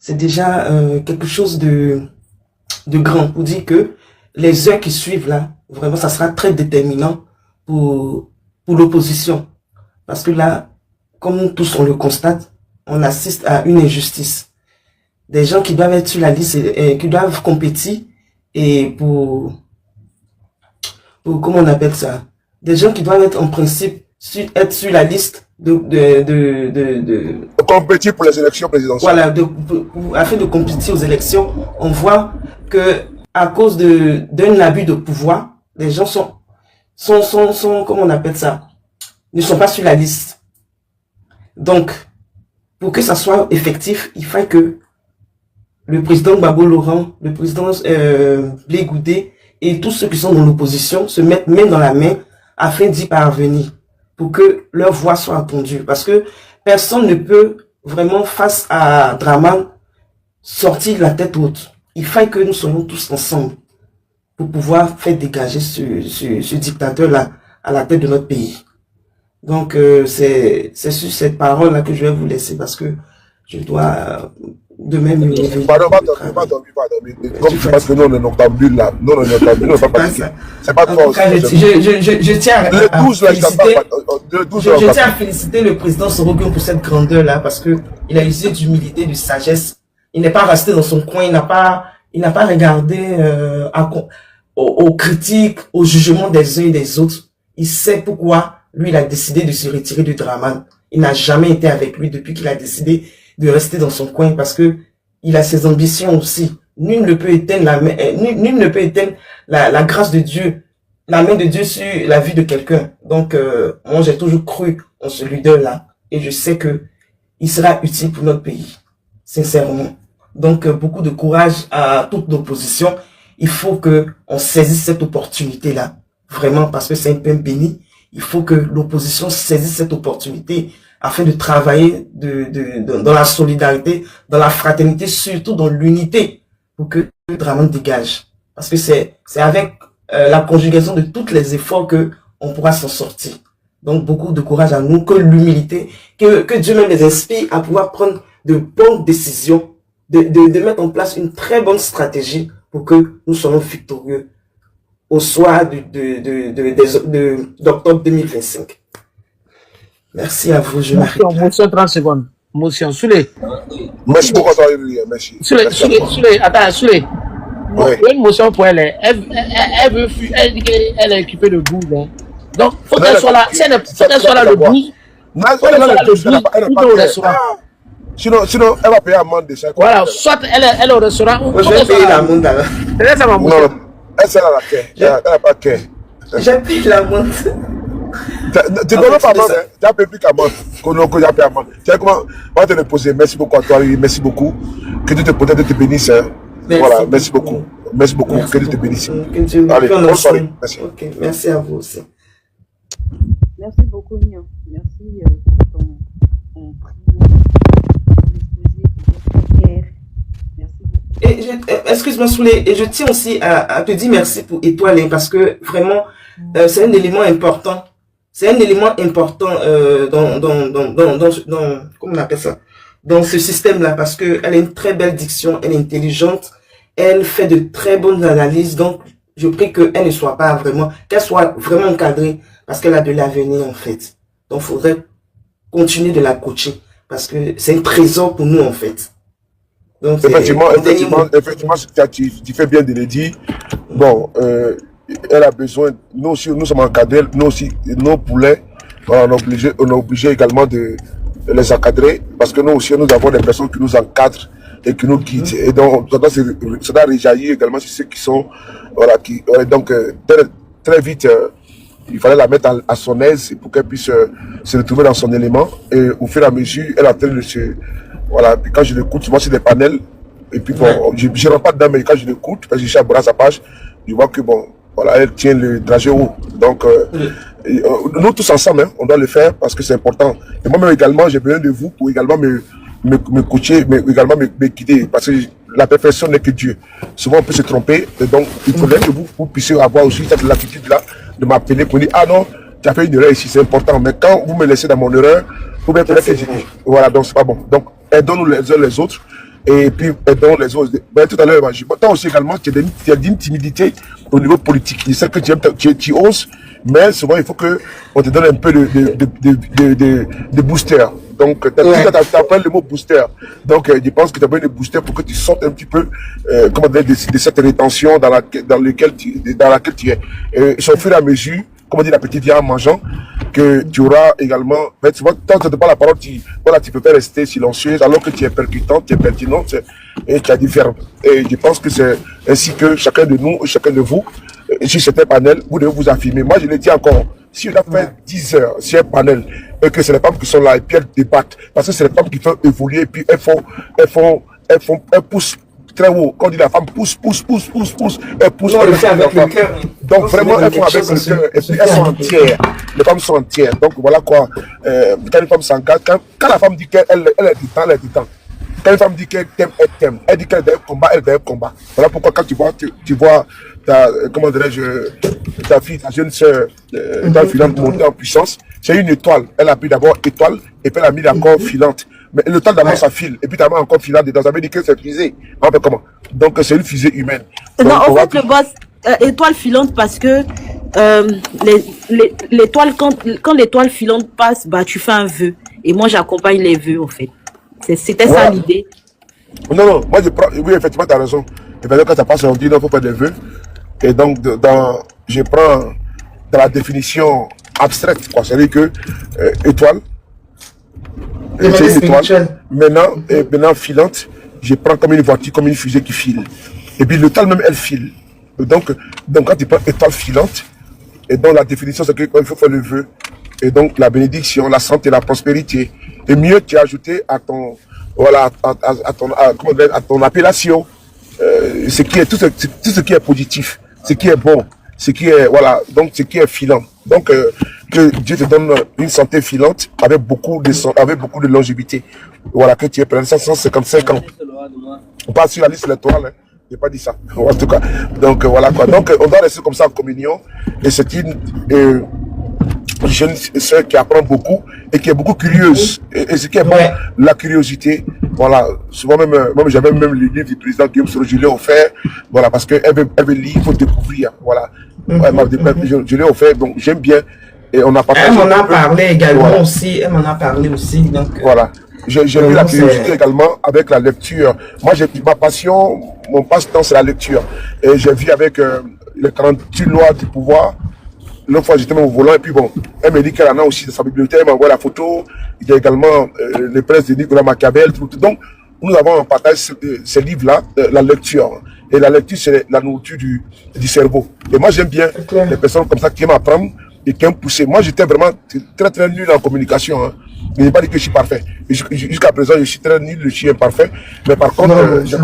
c'est déjà quelque chose de grand pour dire que les heures qui suivent là, vraiment, ça sera très déterminant pour l'opposition. Parce que là, comme tous on le constate, on assiste à une injustice. Des gens qui doivent être sur la liste et qui doivent compétir et pour comment on appelle ça? Des gens qui doivent être en principe être sur la liste de compétir pour les élections présidentielles. Voilà, afin de compétir aux élections, on voit que à cause d'un abus de pouvoir, les gens sont comment on appelle ça? Ne sont pas sur la liste. Donc, pour que ça soit effectif, il faut que le président Gbagbo Laurent, le président Blé Goudé et tous ceux qui sont dans l'opposition se mettent main dans la main afin d'y parvenir, pour que leur voix soit entendue. Parce que personne ne peut vraiment, face à Draman, sortir la tête haute. Il faut que nous soyons tous ensemble pour pouvoir faire dégager ce dictateur-là à la tête de notre pays. Donc, c'est sur cette parole-là que je vais vous laisser parce que je dois demain me lever. Pardon, pas dormir. Comme tu penses que nous, on est noctambule là. Non, on est noctambule, on n'est pas fatigué. C'est pas toi aussi. Je tiens à féliciter le président Sorogun pour cette grandeur-là parce que il a usé d'humilité, de sagesse. Il n'est pas resté dans son coin, il n'a pas regardé aux critiques, aux jugements des uns et des autres. Il sait pourquoi lui, il a décidé de se retirer de Draman. Il n'a jamais été avec lui depuis qu'il a décidé de rester dans son coin parce que il a ses ambitions aussi. Nul ne peut éteindre la grâce de Dieu, la main de Dieu sur la vie de quelqu'un. Donc, moi, j'ai toujours cru en ce leader-là et je sais que il sera utile pour notre pays, sincèrement. Donc, beaucoup de courage à toute l'opposition. Il faut que on saisisse cette opportunité-là, vraiment, parce que c'est un pain béni. Il faut que l'opposition saisisse cette opportunité afin de travailler dans la solidarité, dans la fraternité, surtout dans l'unité, pour que le Draman dégage. Parce que c'est avec la conjugaison de tous les efforts que on pourra s'en sortir. Donc, beaucoup de courage à nous, que l'humilité, que Dieu même les inspire à pouvoir prendre de bonnes décisions, de mettre en place une très bonne stratégie pour que nous soyons victorieux au soir d'octobre 2025. Merci à vous, je m'arrête. Motion 30 secondes. Motion, Souley. Merci beaucoup, merci. Souley, attends, Souley. Oui. Une motion pour elle, elle dit qu'elle est équipée de 12. Hein. Donc, faut qu'elle soit là, si elle soit là le 12. Sinon, elle va payer amende de 5 ans. Voilà, soit elle est au restaurant. Je vais payer l'amende alors. Non, elle sera à la quai. Elle n'a pas quai. J'ai payé l'amende. Tu ne peux pas amende, tu as payé plus qu'amende. Tu as payé amende. Tu sais comment on va te le poser. Merci beaucoup à toi, merci beaucoup. Que Dieu te bénisse. Voilà, merci beaucoup. Merci beaucoup. Que Dieu te bénisse. Allez, bonne soirée. Merci. Ok, merci à vous aussi. Merci beaucoup, Nian. Merci pour ton Excuse-moi, Souley, et je tiens aussi à te dire merci pour Étoile, parce que vraiment, c'est un élément important. C'est un élément important comment on appelle ça, dans ce système-là, parce que elle a une très belle diction, elle est intelligente, elle fait de très bonnes analyses. Donc, je prie qu'elle ne soit pas vraiment, qu'elle soit vraiment encadrée, parce qu'elle a de l'avenir en fait. Donc, il faudrait continuer de la coacher, parce que c'est un trésor pour nous en fait. Donc, effectivement, tu fais bien de le dire. Bon, elle a besoin, nous aussi, nous sommes encadrés, nous aussi, nos poulets, voilà, on est obligé également de les encadrer, parce que nous aussi, nous avons des personnes qui nous encadrent et qui nous guident. Et donc, ça doit réjaillir également sur ceux qui sont, voilà, donc, très vite, il fallait la mettre à son aise pour qu'elle puisse se retrouver dans son élément. Et au fur et à mesure, elle est en train de se... Voilà, puis quand je l'écoute, souvent c'est des panels. Et puis bon, je ne rentre pas dedans, mais quand je l'écoute, parce que je suis abonné à sa page, je vois que bon, voilà, elle tient le trajet haut. Donc, nous tous ensemble, hein, on doit le faire parce que c'est important. Et moi-même également, j'ai besoin de vous pour également me coacher, mais également me guider. Parce que la perfection n'est que Dieu. Souvent, on peut se tromper. Et donc, il faudrait que vous puissiez avoir aussi cette latitude-là de m'appeler pour dire, ah non, tu as fait une erreur ici, c'est important. Mais quand vous me laissez dans mon erreur, vous pouvez peut-être que j'ai dit, voilà, donc c'est pas bon. Donc, aidons-nous les uns les autres. et puis aidons les autres. Ben, tout à l'heure, toi aussi également, tu as une timidité au niveau politique. Je sais que tu oses, mais souvent il faut que on te donne un peu de booster. Donc, tu appelles le mot booster. Donc, je pense que tu as besoin de booster pour que tu sortes un petit peu comment dire, de cette rétention dans laquelle tu es. Et au fur et à mesure, comme on dit la petite vient en mangeant, que tu auras également, ben, tu vois, quand tu ne te parles la parole, tu peux pas rester silencieuse alors que tu es percutante, tu es pertinente et tu as du verbe. Et je pense que c'est ainsi que chacun de nous, chacun de vous, sur cet panel, vous devez vous affirmer. Moi, je le dis encore, si on a fait 10 heures sur un panel, et que c'est les femmes qui sont là et puis elles débattent, parce que c'est les femmes qui font évoluer et puis elles poussent très haut. Quand on dit la femme pousse, elles poussent. On le fait avec le cœur. Donc vraiment, elles font avec le cœur. Et puis elles sont entières. Les femmes sont entières. Donc voilà quoi. Quand une femme s'engage, quand la femme dit qu'elle est du temps, elle est du temps. Quand une femme dit qu'elle t'aime, elle t'aime. Elle dit qu'elle est combat, elle est combat. Voilà pourquoi quand tu vois comment dirais-je, ta fille, ta jeune soeur, ta filante monter en puissance, c'est une étoile. Elle a pris d'abord étoile et puis elle a mis encore filante. Mais le temps d'abord ça file et puis d'abord encore filante dedans. Ça veut dire que c'est fusée. Comment? Donc c'est une fusée humaine. Donc, non, en fait, le boss, étoile filante parce que l'étoile, quand l'étoile filante passe, bah tu fais un vœu. Et moi j'accompagne les vœux en fait. C'était ça l'idée. Non, moi je prends, oui effectivement tu as raison. Et bien quand ça passe on dit non, il faut faire des vœux. Et donc je prends dans la définition abstraite, quoi. C'est-à-dire que étoile, c'est une étoile. Maintenant filante, je prends comme une voiture, comme une fusée qui file. Et puis l'étoile même elle file. Donc quand tu prends étoile filante, et donc la définition c'est qu'il faut faire le vœu. Et donc la bénédiction, la santé, la prospérité. Et mieux tu as ajouté à ton à ton appellation ce qui est tout ce qui est positif, ce qui est bon, ce qui est donc ce qui est filant. Donc que Dieu te donne une santé filante avec beaucoup de longévité. Voilà, que tu es plein de 155 ans. On passe sur la liste électorale, hein. J'ai pas dit ça, en tout cas. Donc voilà quoi. Donc on doit rester comme ça en communion. Et c'est une jeune sœur qui apprend beaucoup et qui est beaucoup curieuse. Et ce qui est bon, la curiosité. Voilà. Souvent même j'avais même le livre du président Guillaume Soro, je l'ai offert. Voilà, parce qu'elle veut lire, il faut découvrir. Voilà. Je l'ai offert, donc j'aime bien. Et on a partagé. Elle m'en a parlé également aussi. Elle m'en a parlé aussi. Donc, voilà. J'ai vu la curiosité également avec la lecture. Moi, ma passion, mon passe-temps, c'est la lecture. Et j'ai vu avec les 48 lois du pouvoir. L'autre fois, j'étais au volant et puis bon, elle me dit qu'elle en a aussi dans sa bibliothèque, elle m'envoie la photo. Il y a également les presses de Nicolas Machiavel. Tout. Donc, nous avons en partage ces livres-là, la lecture. Et la lecture, c'est la nourriture du cerveau. Et moi, j'aime bien les personnes comme ça qui aiment apprendre et qui aiment pousser. Moi, j'étais vraiment très nul en communication. Hein. Je n'ai pas dit que je suis parfait. Jusqu'à présent, je suis très nul, je suis imparfait. Mais par contre, j'ai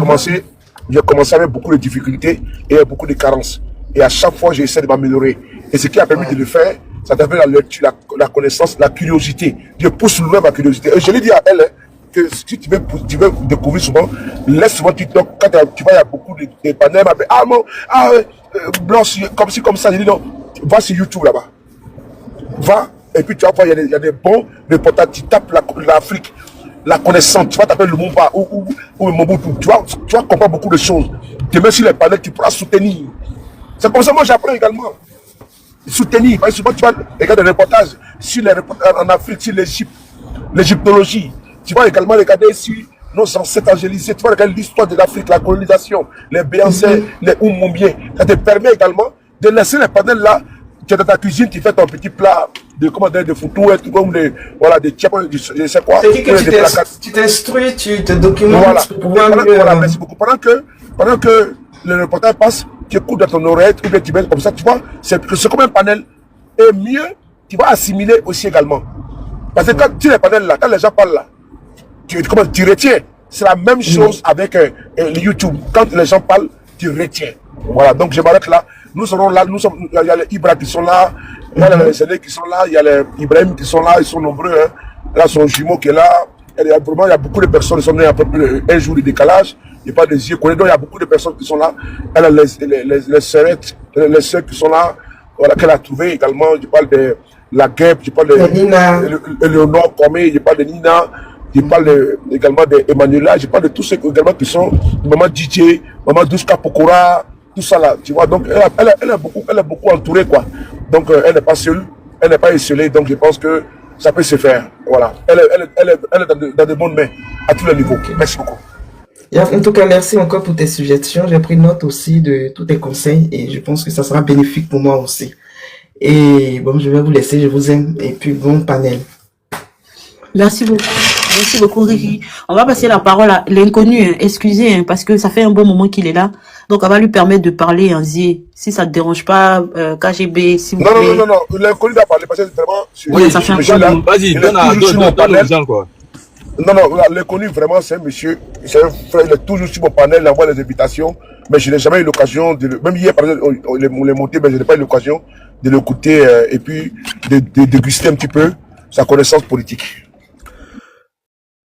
commencé avec beaucoup de difficultés et beaucoup de carences. Et à chaque fois, j'essaie de m'améliorer. Et ce qui a permis de le faire, ça a été la lecture, la connaissance, la curiosité. Je pousse loin ma curiosité. Et je l'ai dit à elle, que si tu veux découvrir souvent, laisse souvent TikTok. Quand tu vois, il y a beaucoup de panels. Blanc, comme ça. Je dis non, va sur YouTube là-bas. Va, et puis tu vas voir, il y a des bons reportages. Tu tapes l'Afrique, la connaissance. Tu vas taper le Lumumba ou le Mobutu. Tu vas comprendre beaucoup de choses. Demain, sur les panels, tu pourras soutenir. C'est comme ça que moi j'apprends également. Soutenir. Parce que souvent, tu vas regarder des reportages sur en Afrique, sur l'Égypte, l'égyptologie. Tu vas également regarder sur nos ancêtres angélisés. Tu vas regarder l'histoire de l'Afrique, la colonisation, les Béancés, les Oumoumiens. Ça te permet également de laisser les panels là. Tu es dans ta cuisine, tu fais ton petit plat de photos et tout comme des tchèpes, je sais quoi. Tu t'instruis, tu te documentes. Voilà. Pour pouvoir merci beaucoup. Pendant que le reportage passe, tu écoutes dans ton oreille, ou bien tu mets comme ça, tu vois, c'est comme un panel. Et mieux, tu vas assimiler aussi également. Parce que quand tu les panels là, quand les gens parlent là, tu retiens. C'est la même chose avec le YouTube. Quand les gens parlent, tu retiens. Voilà, donc je m'arrête là. Nous serons là, il y a les Ibra qui sont là, il y a les Séné qui sont là, il y a les Ibrahim qui sont là, ils sont nombreux. Hein. Là, son jumeau qui est là. Il y a beaucoup de personnes qui sont nées à peu près un jour de décalage. Il n'y a pas des yeux collés. Donc, il y a beaucoup de personnes qui sont là. Elle a les sœurs qui sont là, voilà, qu'elle a trouvé également. Je parle de la Guêpe, je parle de Léonore Comé, je parle de Nina. je parle également d'Emmanuela, je parle de tous ceux également qui sont Maman DJ, Maman Douska Pokora, tout ça là, tu vois. Donc elle est beaucoup entourée, quoi. Donc elle n'est pas seule, elle n'est pas esselée, donc je pense que ça peut se faire. Voilà. Elle est dans de bonnes mains à tous les niveaux. Merci beaucoup. En tout cas, merci encore pour tes suggestions. J'ai pris note aussi de tous tes conseils et je pense que ça sera bénéfique pour moi aussi. Et bon, je vais vous laisser, je vous aime et puis bon panel. Merci beaucoup Ricky. On va passer la parole à l'inconnu, excusez, parce que ça fait un bon moment qu'il est là. Donc on va lui permettre de parler en zi. Si ça te dérange pas, KGB, s'il vous plaît. Non, l'inconnu doit parler parce que vraiment... Oui, ça fait un peu long. Vas-y, donne aux gens, quoi. Non, l'inconnu, vraiment, c'est un monsieur, c'est un frère, il est toujours sur mon panel, il envoie les invitations, mais je n'ai jamais eu l'occasion de même hier, par exemple, on l'est monté, mais je n'ai pas eu l'occasion de l'écouter et puis de déguster un petit peu sa connaissance politique.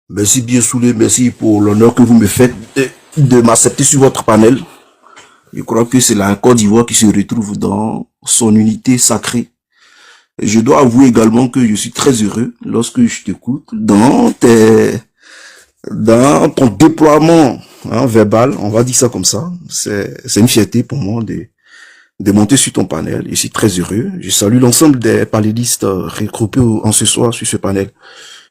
Merci bien Soulé, merci pour l'honneur que vous me faites de m'accepter sur votre panel. Je crois que c'est la Côte d'Ivoire qui se retrouve dans son unité sacrée. Je dois avouer également que je suis très heureux lorsque je t'écoute dans ton déploiement verbal, on va dire ça comme ça. C'est une fierté pour moi de monter sur ton panel. Je suis très heureux. Je salue l'ensemble des panélistes regroupés en ce soir sur ce panel.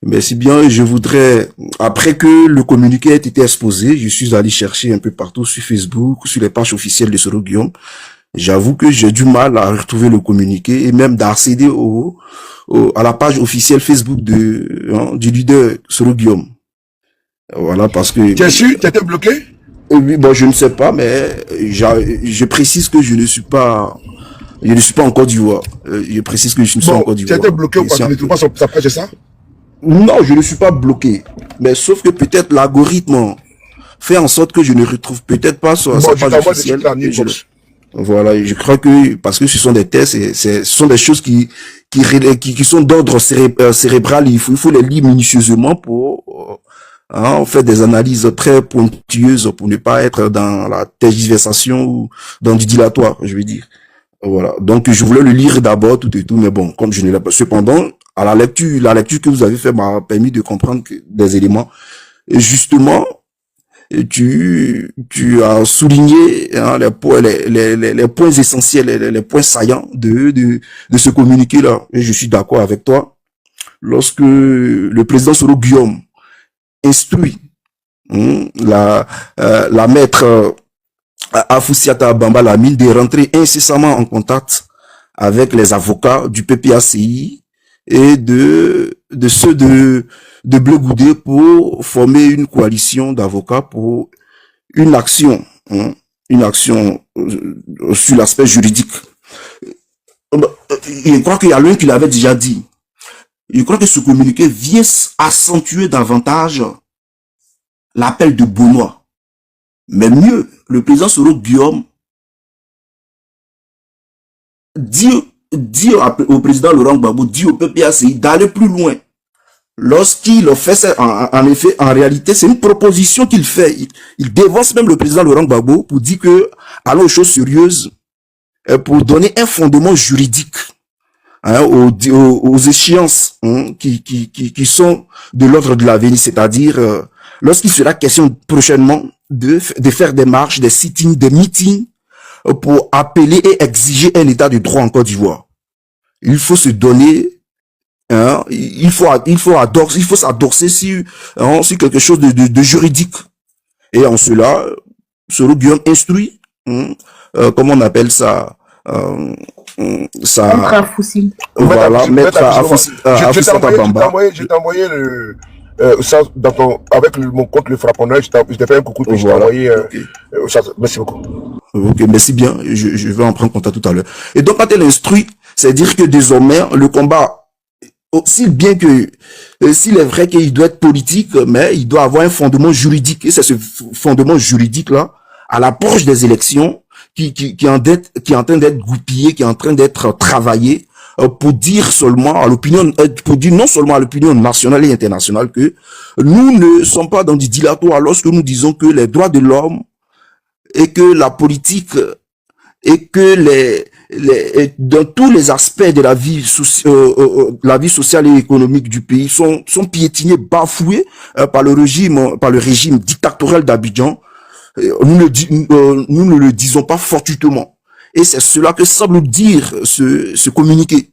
Merci bien. Je voudrais, après que le communiqué ait été exposé, je suis allé chercher un peu partout sur Facebook, sur les pages officielles de Soro Guillaume. J'avoue que j'ai du mal à retrouver le communiqué et même d'accéder à la page officielle Facebook du leader Soro Guillaume. Voilà, parce que... Tu es sûr? Tu étais bloqué? Oui, bon, je ne sais pas, mais je précise que je ne suis pas en Côte d'Ivoire. Je précise que je ne suis pas en Côte d'Ivoire. Tu étais bloqué ou pas? Tu ne trouves pas sa page, c'est ça? Non, je ne suis pas bloqué. Mais sauf que peut-être l'algorithme fait en sorte que je ne retrouve peut-être pas sur sa page officielle. Voilà, je crois que parce que ce sont des tests, ce sont des choses qui sont d'ordre cérébral. Il faut les lire minutieusement pour faire des analyses très pointilleuses pour ne pas être dans la tergiversation ou dans du dilatoire, je veux dire. Voilà. Donc je voulais le lire d'abord tout et tout, mais bon, comme je ne l'ai pas. Cependant, à la lecture que vous avez fait m'a permis de comprendre des éléments. Et justement, tu as souligné les points essentiels, les points saillants de ce communiqué-là. Et je suis d'accord avec toi. Lorsque le président Soro Guillaume instruit la maître Afoussiata Bamba Lamine de rentrer incessamment en contact avec les avocats du PPACI et de ceux de Bleu Goudé pour former une coalition d'avocats pour une action sur l'aspect juridique. Je crois qu'il y a l'un qui l'avait déjà dit. Je crois que ce communiqué vient accentuer davantage l'appel de Benoît. Mais mieux, le président Soro Guillaume dit au président Laurent Gbagbo, dit au PPACI d'aller plus loin. Lorsqu'il fait ça, en effet, en réalité, c'est une proposition qu'il fait. Il dévance même le président Laurent Gbagbo pour dire que, allons aux choses sérieuses, pour donner un fondement juridique aux échéances qui sont de l'ordre de l'avenir, c'est-à-dire lorsqu'il sera question prochainement de faire des marches, des sittings, des meetings pour appeler et exiger un état de droit en Côte d'Ivoire. Il faut se donner, il faut s'adorcer sur quelque chose de juridique. Et en cela, Soro Guillaume instruit, comment on appelle ça, Maître Afoussi. Voilà, Maître Afoussi. Je t'ai envoyé ça avec mon compte le frapponneur, je t'ai fait un coucou puis je t'ai envoyé ça. Merci beaucoup. Ok, merci bien. Je vais en prendre contact tout à l'heure. Et donc quand elle instruit, c'est dire que désormais le combat, s'il est vrai qu'il doit être politique, mais il doit avoir un fondement juridique. Et c'est ce fondement juridique là, à l'approche des élections, qui est en train d'être goupillé, qui est en train d'être travaillé, pour dire seulement à l'opinion, pour dire non seulement à l'opinion nationale et internationale que nous ne sommes pas dans du dilatoire lorsque nous disons que les droits de l'homme et que la politique et que dans tous les aspects de la vie, la vie sociale et économique du pays sont piétinés, bafoués par le régime dictatorial d'Abidjan. Nous ne le disons pas fortuitement. Et c'est cela que semble dire ce communiqué.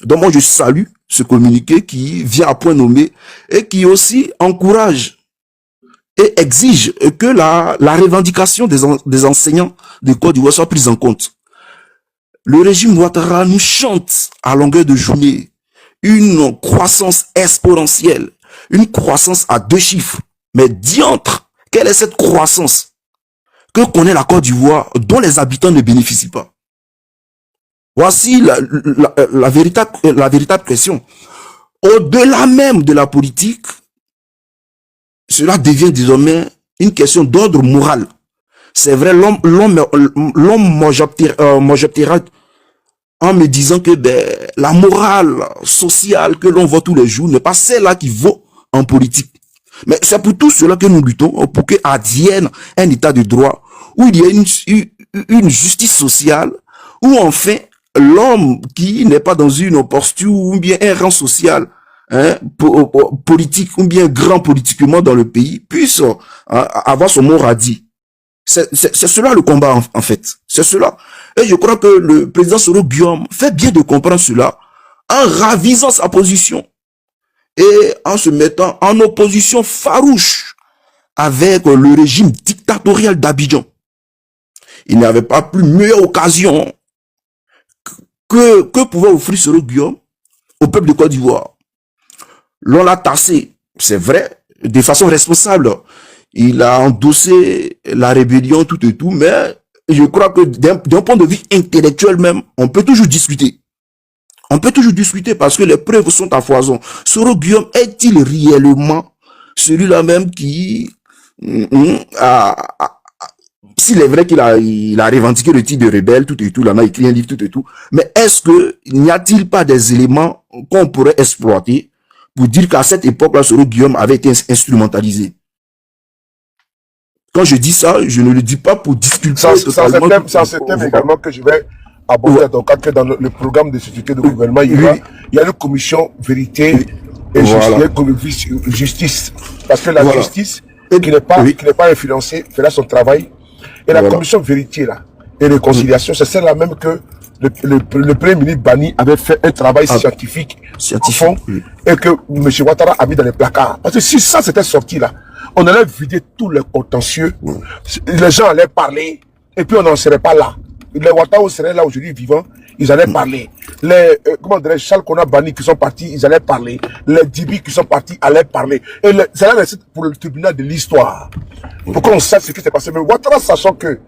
Donc moi je salue ce communiqué qui vient à point nommé et qui aussi encourage et exige que la revendication des enseignants de Côte d'Ivoire soit prise en compte. Le régime Ouattara nous chante à longueur de journée une croissance exponentielle, une croissance à 2 chiffres. Mais diantre, quelle est cette croissance que connaît la Côte d'Ivoire dont les habitants ne bénéficient pas? Voici la véritable question. Au-delà même de la politique, cela devient désormais une question d'ordre moral. C'est vrai, l'homme m'objectera en me disant que la morale sociale que l'on voit tous les jours n'est pas celle-là qui vaut en politique. Mais c'est pour tout cela que nous luttons, pour que advienne un état de droit, où il y a une justice sociale, où enfin l'homme qui n'est pas dans une posture ou bien un rang social politique ou bien grand politiquement dans le pays puisse avoir son mot à dire. C'est cela le combat en fait. C'est cela. Et je crois que le président Soro Guillaume fait bien de comprendre cela en ravisant sa position et en se mettant en opposition farouche avec le régime dictatorial d'Abidjan. Il n'y avait pas plus meilleure occasion que pouvait offrir Soro Guillaume au peuple de Côte d'Ivoire. L'on l'a tassé, c'est vrai, de façon responsable. Il a endossé la rébellion, tout et tout, mais je crois que d'un point de vue intellectuel même, on peut toujours discuter. On peut toujours discuter parce que les preuves sont à foison. Soro Guillaume est-il réellement celui-là même qui s'il est vrai qu'il a revendiqué le titre de rebelle, tout et tout, il en a écrit un livre, tout et tout, mais est-ce que n'y a-t-il pas des éléments qu'on pourrait exploiter pour dire qu'à cette époque-là, Soro Guillaume avait été instrumentalisé? Quand je dis ça, je ne le dis pas pour disculper totalement. C'est un thème également que je vais aborder dans le programme de sécurité de gouvernement. Il y a une commission vérité et justice. Parce que la justice, qui n'est pas influencée, fera son travail. Et la commission vérité là, et réconciliation, c'est celle-là même que le Premier ministre Bani avait fait un travail scientifique à fond, et que M. Ouattara a mis dans les placards. Parce que si ça s'était sorti là, on allait vider tous les contentieux, les gens allaient parler, et puis on n'en serait pas là. Les Ouattara seraient là aujourd'hui vivants, ils allaient parler. Les, Charles Kona Bani qui sont partis, ils allaient parler. Les Dibi qui sont partis allaient parler. Et ça allait rester pour le tribunal de l'histoire. Pour qu'on sache ce qui s'est passé. Mais Ouattara, sachant que,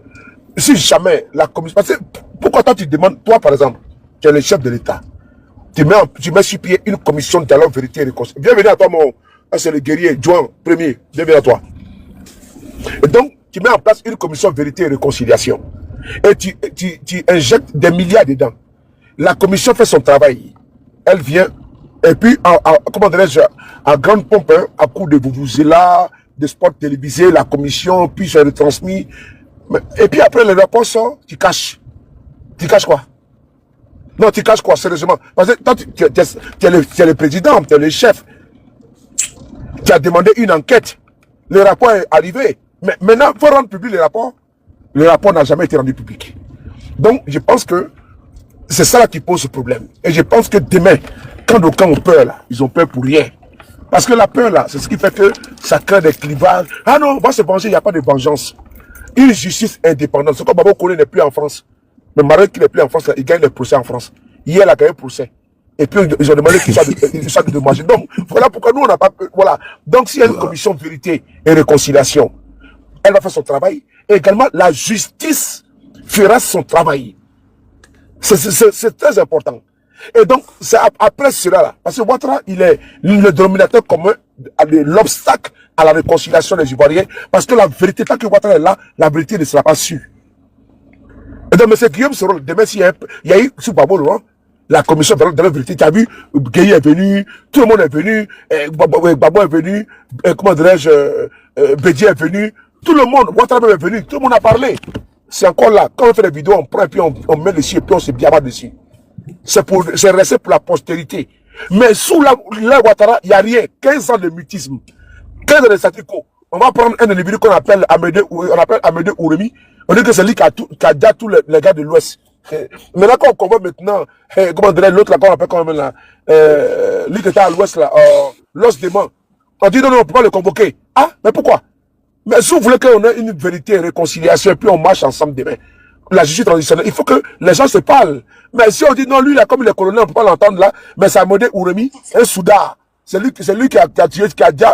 si jamais la commission, parce que, pourquoi toi tu demandes, toi par exemple, tu es le chef de l'État, tu mets sur pied une commission de dialogue, vérité et réconciliation. Bienvenue à toi, c'est le guerrier, Juan, premier, bienvenue à toi. Et donc, tu mets en place une commission vérité et réconciliation. Et tu injectes des milliards dedans. La commission fait son travail. Elle vient, et puis, comment dirais-je, à grande pompe, à coup de Vuvuzela, de spots télévisés, la commission, puis c'est retransmis. Et puis après, le rapport sort, tu caches. Tu caches quoi? Non, tu caches quoi, sérieusement? Parce que toi, tu es le président, tu es le chef. Tu as demandé une enquête. Le rapport est arrivé. Mais maintenant, il faut rendre public le rapport. Le rapport n'a jamais été rendu public. Donc, je pense que c'est ça là qui pose ce problème. Et je pense que demain, quand nos camps ont peur, là, ils ont peur pour rien. Parce que la peur, là, c'est ce qui fait que ça crée des clivages. Ah non, on va se venger, il n'y a pas de vengeance. Une justice indépendante. C'est comme Babo Koné n'est plus en France. Mais malgré qu'il n'est plus en France, là, il gagne les procès en France. Hier, il a gagné un procès. Et puis, ils ont demandé qu'il soit dédommagé. Donc, voilà pourquoi nous, on n'a pas... Voilà. Donc, s'il y a une commission vérité et réconciliation, elle va faire son travail. Et également, la justice fera son travail. C'est très important. Et donc, c'est après cela, là, parce que Ouattara, il est le dénominateur commun, l'obstacle à la réconciliation des Ivoiriens, parce que la vérité, tant que Ouattara est là, la vérité ne sera pas sûre. Et donc, M. Guillaume Soro, demain, il y a eu, sur Babolo, hein, la commission de la vérité, tu as vu, Gueye est venu, tout le monde est venu, Babo est venu, comment dirais-je, Bédier est venu, tout le monde, Ouattara est venu, tout le monde a parlé. c'est encore là. Quand on fait des vidéos, on prend et puis on met dessus et puis on se biaba dessus. C'est resté pour la postérité. Mais sous la Ouattara, il n'y a rien. 15 ans de mutisme. 15 ans de statu quo. On va prendre un individu qu'on appelle Amédée Ouremi. On dit que c'est lui qui a déjà tous les gars de l'Ouest. Maintenant, quand on convoque maintenant, comment dirait l'autre là, qu'on appelle quand même là, lui qui était à l'Ouest là, l'os des mains. On dit non, on ne peut pas le convoquer. Ah, mais pourquoi? Mais si vous voulez qu'on ait une vérité et réconciliation, et puis on marche ensemble demain, la justice transitionnelle, il faut que les gens se parlent. Mais si on dit non, lui là, comme il est colonel, on ne peut pas l'entendre là, mais c'est Amédée Ouremi, un soudard. C'est lui qui a tué, qui a déjà